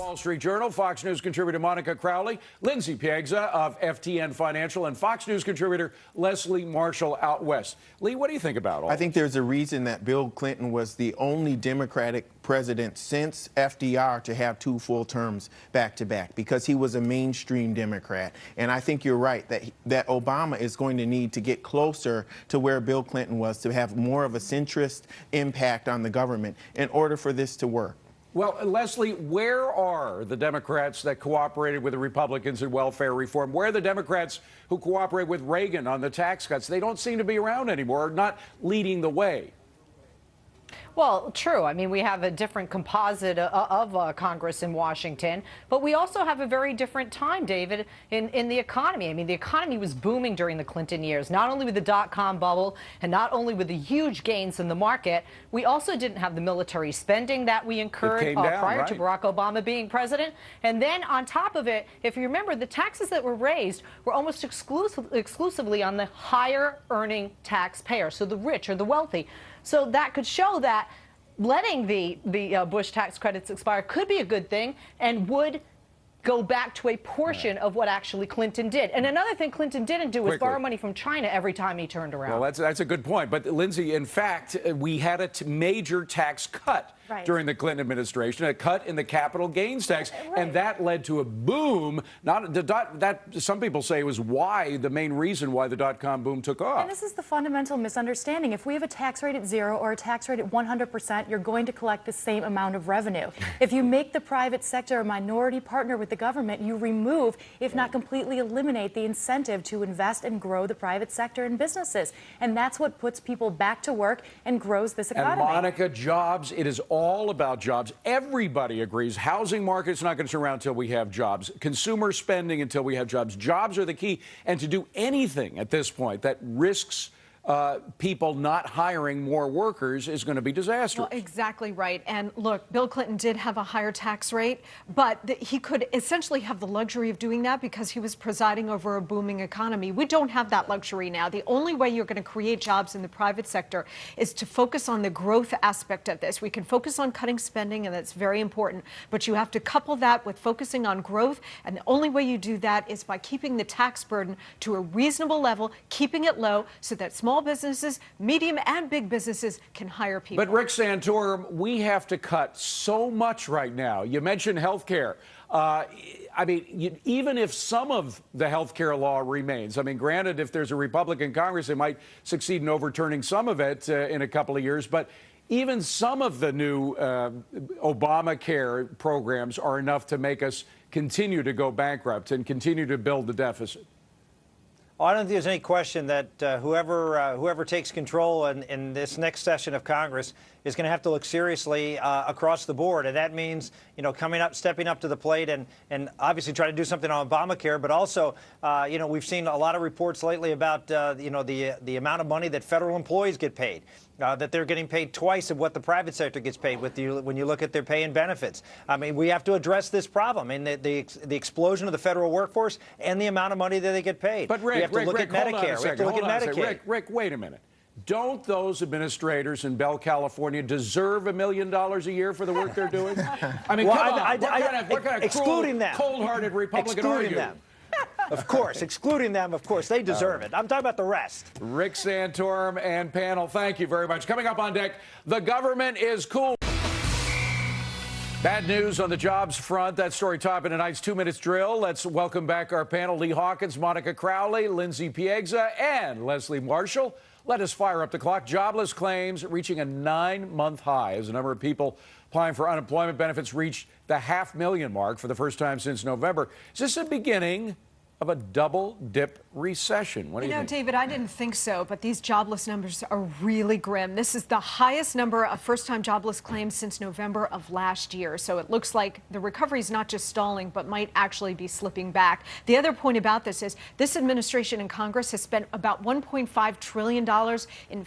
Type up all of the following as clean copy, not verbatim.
Wall Street Journal, Fox News contributor Monica Crowley, Lindsay Piegza of FTN Financial, and Fox News contributor Leslie Marshall out west. Lee, what do you think about all I think there's a reason that Bill Clinton was the only Democratic president since FDR to have 2 full terms back-to-back, because he was a mainstream Democrat. And I think you're right that Obama is going to need to get closer to where Bill Clinton was to have more of a centrist impact on the government in order for this to work. Well, Leslie, where are the Democrats that cooperated with the Republicans in welfare reform? Where are the Democrats who cooperate with Reagan on the tax cuts? They don't seem to be around anymore, not leading the way. Well, true. I mean, we have a different composite of Congress in Washington, but we also have a very different time, David, in the economy. I mean, the economy was booming during the Clinton years, not only with the dot-com bubble and not only with the huge gains in the market. We also didn't have the military spending that we incurred prior to Barack Obama being president. And then on top of it, if you remember, the taxes that were raised were almost exclusively on the higher earning taxpayer, so the rich or the wealthy. So that could show that letting the Bush tax credits expire could be a good thing and would go back to a portion of what actually Clinton did. And another thing Clinton didn't do was borrow money from China every time he turned around. Well, that's a good point. But, Lindsay, in fact, we had a major tax cut during the Clinton administration, a cut in the capital gains tax, and that led to a boom. That some people say was the main reason why the dot-com boom took off. And this is the fundamental misunderstanding. If we have a tax rate at 0 or a tax rate at 100%, you're going to collect the same amount of revenue. If you make the private sector a minority partner with the government, you remove, if not completely eliminate, the incentive to invest and grow the private sector and businesses. And that's what puts people back to work and grows this economy. And Monica, jobs, it is all about jobs. Everybody agrees. Housing market's not going to turn around until we have jobs. Consumer spending until we have jobs. Jobs are the key. And to do anything at this point that risks people not hiring more workers is going to be disastrous. Well, exactly right. And look, Bill Clinton did have a higher tax rate, but he could essentially have the luxury of doing that because he was presiding over a booming economy. We don't have that luxury now. The only way you're going to create jobs in the private sector is to focus on the growth aspect of this. We can focus on cutting spending, and that's very important, but you have to couple that with focusing on growth, and the only way you do that is by keeping the tax burden to a reasonable level, keeping it low so that small businesses, medium and big businesses can hire people. But Rick Santorum, we have to cut so much right now. You mentioned health care. I mean, even if some of the health care law remains, I mean, granted, if there's a Republican Congress, they might succeed in overturning some of it in a couple of years. But even some of the new Obamacare programs are enough to make us continue to go bankrupt and continue to build the deficit. Oh, I don't think there's any question that whoever takes control in this next session of Congress is going to have to look seriously across the board. And that means, stepping up to the plate and obviously try to do something on Obamacare. But also, we've seen a lot of reports lately about, the amount of money that federal employees get paid. That they're getting paid twice of what the private sector gets paid when you look at their pay and benefits. I mean, we have to address this problem and the explosion of the federal workforce and the amount of money that they get paid. But Rick, we have to look at Medicare. We have to look at Medicaid. Rick, wait a minute. Don't those administrators in Bell, California deserve $1 million a year for the work they're doing? I mean, come on. What kind of cruel, cold-hearted Republican are you? Of course, excluding them, of course, they deserve it. I'm talking about the rest. Rick Santorum and panel, thank you very much. Coming up on deck, the government is cool. Bad news on the jobs front. That story top in tonight's 2 minutes drill. Let's welcome back our panel. Lee Hawkins, Monica Crowley, Lindsay Piegza, and Leslie Marshall. Let us fire up the clock. Jobless claims reaching a 9-month high as the number of people applying for unemployment benefits reached the 500,000 mark for the first time since November. Is this the beginning of a double-dip recession? What do you think? David, I didn't think so, but these jobless numbers are really grim. This is the highest number of first-time jobless claims since November of last year. So it looks like the recovery is not just stalling, but might actually be slipping back. The other point about this is this administration and Congress has spent about $1.5 trillion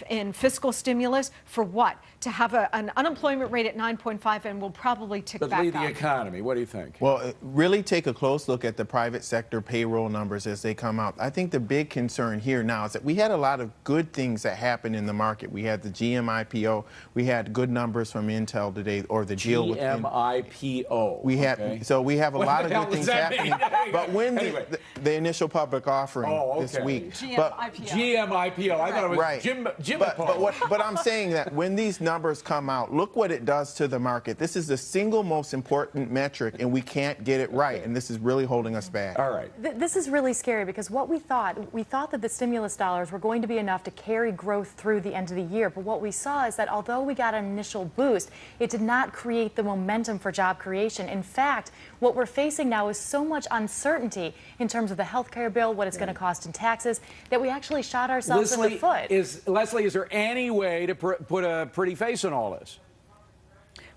in fiscal stimulus for what? To have an unemployment rate at 9.5 and will probably tick back up. But lead the economy. What do you think? Well, really take a close look at the private sector payroll payroll numbers as they come out. I think the big concern here now is that we had a lot of good things that happened in the market. We had the GM IPO. We had good numbers from Intel today, or the deal with GM-IPO. We had so we have a lot of good things happening. But when the initial public offering this week, GM-IPO. I thought it was right. Jim. But I'm saying that when these numbers come out, look what it does to the market. This is the single most important metric, and we can't get it right, and this is really holding us back. All right. This is really scary because what we thought that the stimulus dollars were going to be enough to carry growth through the end of the year. But what we saw is that although we got an initial boost, it did not create the momentum for job creation. In fact, what we're facing now is so much uncertainty in terms of the health care bill, what it's going to cost in taxes, that we actually shot ourselves in the foot. Leslie, is there any way to put a pretty face on all this?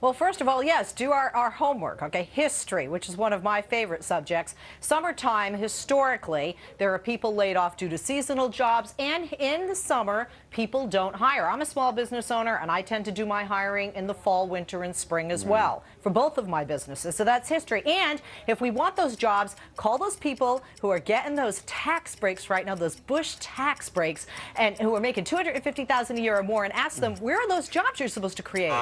Well, first of all, yes, do our homework, okay? History, which is one of my favorite subjects. Summertime, historically, there are people laid off due to seasonal jobs, and in the summer, people don't hire. I'm a small business owner, and I tend to do my hiring in the fall, winter, and spring as well for both of my businesses. So that's history. And if we want those jobs, call those people who are getting those tax breaks right now, those Bush tax breaks, and who are making $250,000 a year or more, and ask them, where are those jobs you're supposed to create?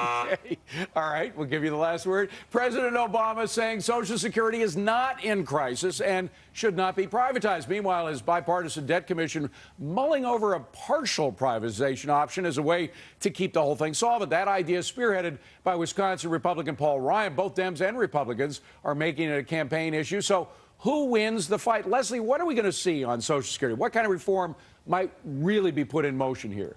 Okay. All right, we'll give you the last word. President Obama saying Social Security is not in crisis and should not be privatized. Meanwhile, his bipartisan debt commission mulling over a partial privatization option as a way to keep the whole thing solvent. That idea is spearheaded by Wisconsin Republican Paul Ryan. Both Dems and Republicans are making it a campaign issue. So who wins the fight? Leslie, what are we going to see on Social Security? What kind of reform might really be put in motion here?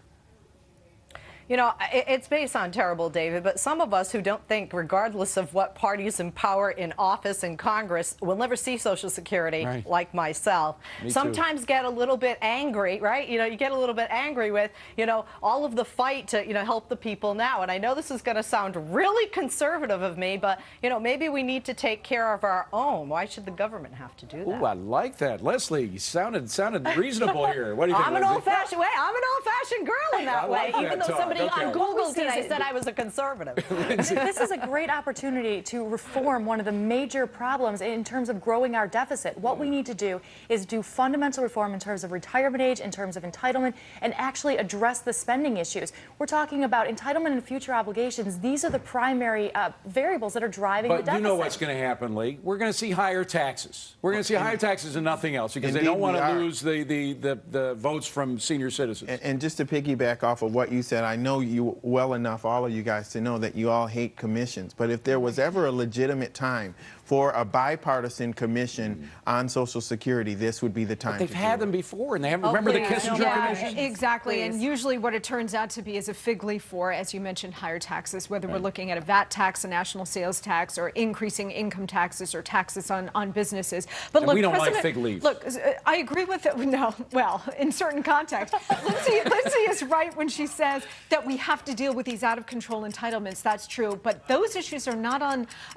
You know, it's based on terrible, David, but some of us who don't think, regardless of what parties in power in office in Congress, will never see Social Security, like myself, sometimes get a little bit angry, right? You know, you get a little bit angry with, you know, all of the fight to, you know, help the people now. And I know this is going to sound really conservative of me, but, you know, maybe we need to take care of our own. Why should the government have to do that? Ooh, I like that. Leslie, you sounded reasonable here. What do you think, I'm an old-fashioned girl in that way, even though somebody on Google today said I was a conservative. This is a great opportunity to reform one of the major problems in terms of growing our deficit. What we need to do is do fundamental reform in terms of retirement age, in terms of entitlement, and actually address the spending issues. We're talking about entitlement and future obligations. These are the primary variables that are driving the deficit. But you know what's going to happen, Lee? We're going to see higher taxes. We're going to see higher taxes and nothing else because they don't want to lose the votes from senior citizens. And just to piggyback off of what you said, I know you well enough, all of you guys, to know that you all hate commissions. But if there was ever a legitimate time for a bipartisan commission on Social Security, this would be the time. But they've had them before, and they haven't. Remember the Kissinger Commission? Exactly. And usually what it turns out to be is a fig leaf for, as you mentioned, higher taxes, whether we're looking at a VAT tax, a national sales tax, or increasing income taxes or taxes on businesses. But look, we don't like fig leaves. Look, I agree with it. No, well, in certain contexts. Lindsay is right when she says that we have to deal with these out-of-control entitlements. That's true. But those issues are not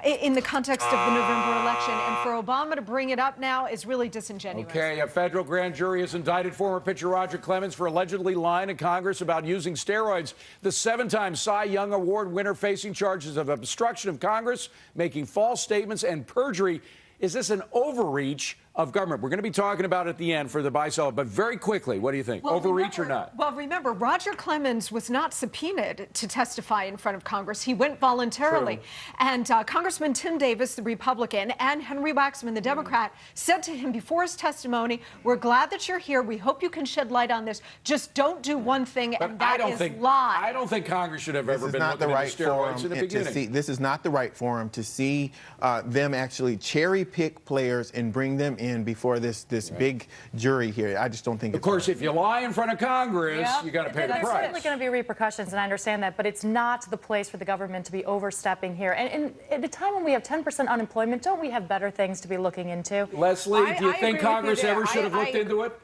in the context of the November election. And for Obama to bring it up now is really disingenuous. Okay, a federal grand jury has indicted former pitcher Roger Clemens for allegedly lying to Congress about using steroids. The 7-time Cy Young Award winner facing charges of obstruction of Congress, making false statements, and perjury. Is this an overreach of government? We're going to be talking about it at the end for the buy-sell, but very quickly, what do you think? Well, overreach or not? Well, remember, Roger Clemens was not subpoenaed to testify in front of Congress. He went voluntarily. True. And Congressman Tim Davis, the Republican, and Henry Waxman, the Democrat, said to him before his testimony, we're glad that you're here. We hope you can shed light on this. Just don't do one thing, and that is lie. I don't think Congress should have ever been looking into steroids in the beginning. This is not the right forum to see them actually cherry-pick players and bring them in before this big jury here. I just don't think. Of course, if you lie in front of Congress, you got to pay the price. There's certainly going to be repercussions, and I understand that, but it's not the place for the government to be overstepping here. And at a time when we have 10% unemployment, don't we have better things to be looking into? Leslie, do you think Congress ever should have looked into it?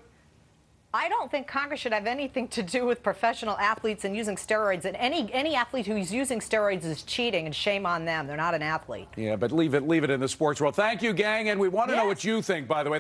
I don't think Congress should have anything to do with professional athletes and using steroids. And any athlete who's using steroids is cheating, and shame on them. They're not an athlete. Yeah, but leave it in the sports world. Thank you, gang, and we want to know what you think, by the way.